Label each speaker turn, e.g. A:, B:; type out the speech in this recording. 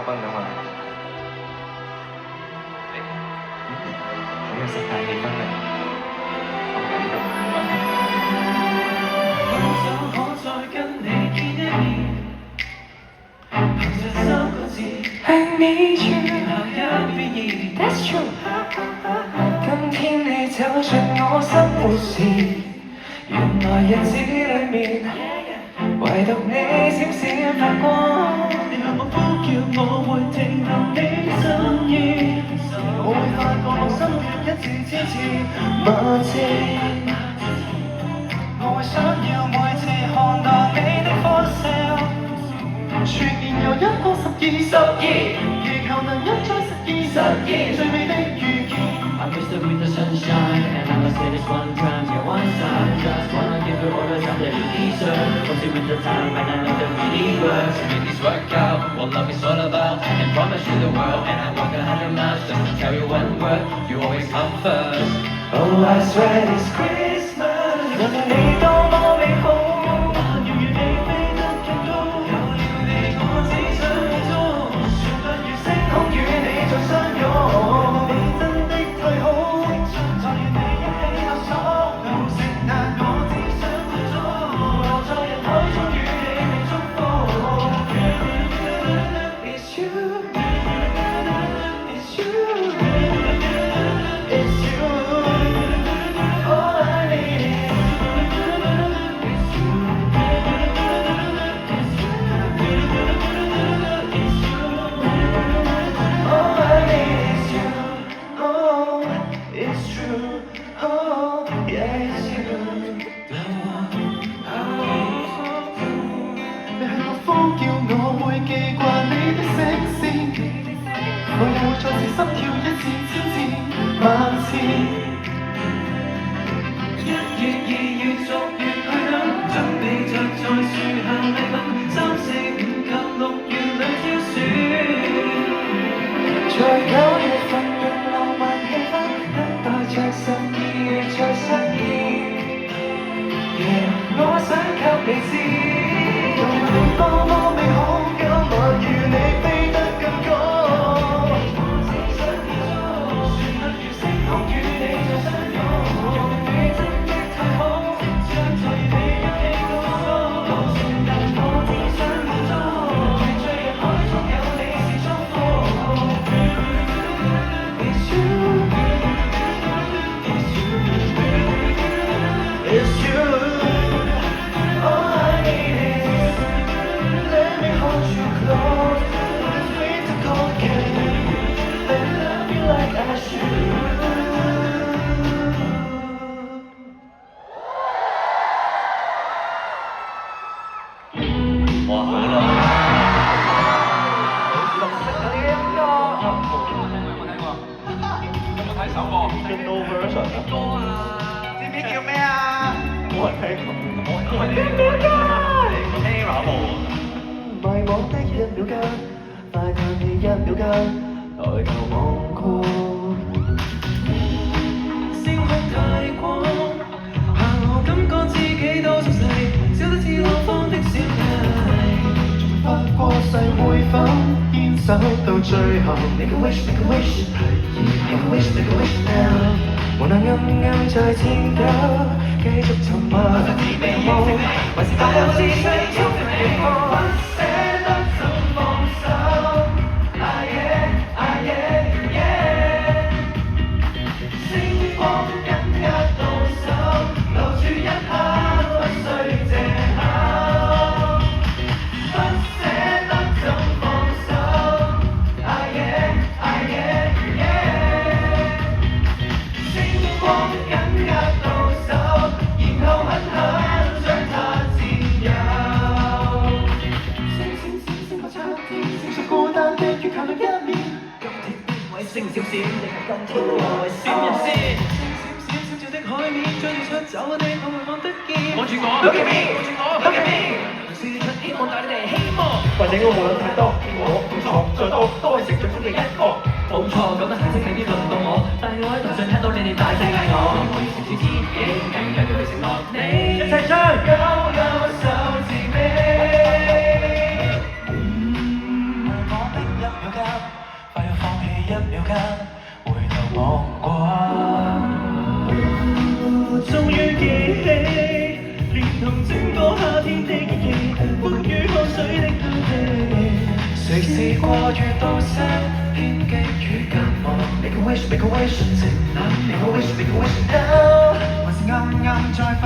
A: 賓咁啊！好有盛大氣氛啊！
B: 可再跟你見一面，憑着三個字 I need you， 下一必然 That's true。今天你走進我生活時，原來日子裏面，唯獨你閃閃發光。你向我呼叫，我會聽到你心意，我會發覺我心血一次支持默契。我會想要每次看到你的歡笑，全年又一個12，祈求能一再實現最美的預見。I wish that with the sunshine and I must say this one time to your one side. Just wanna give you all the time that you deserve. Cause you with the time and I know that really works. To make this work out, what love is all about. And promise you the world and I walk 100 miles just to tell you one word. You always come first. Oh, I swear it's Christmas. 無論你多麼美好，但願與你飛得更高。有了你，我只想你中，旋律如星空與你再相擁。你真的太好，再與你一起探索，路程難我只想滿足，留在人海中與你被祝福。It's you, it's you, it's you. All I need is我會再次心跳一次千次萬次。1月、2月逐月去等，準備着在樹下禮品，3、4、5及6月裏挑選。在9月份用浪漫氣氛，等待着12月再相見。我想給你知，無論多麼美好，今晚與你飛得更高。到最後 Make a wish, make a wish, make a wish, make a wish now 無能暗暗在天久繼續沉默美夢還是大有自信中的美夢不捨得怎放手 Ah yeah, ah yeah, yeah 星光緊握到手留住一刻不需借口不捨得怎放手星閃閃，你係今天我閃一閃，閃閃閃照的海面，將你出走的我會望得見。望住我 ，Look at me， 望住我 ，Look at me， 試出希望帶你哋希望。或者我無論太多，我唔錯再多，都係成長中嘅一個。冇錯，咁樣係識睇啲輪到我，但係我喺台上聽到你哋大聲嗌我，我要成全自己，更加要去承諾你。一齊唱，勾勾手指尾。我的一過遇到些偏激與隔膜 Make a wish， 純情男 Make a wish， Make a wish now 還是暗暗在發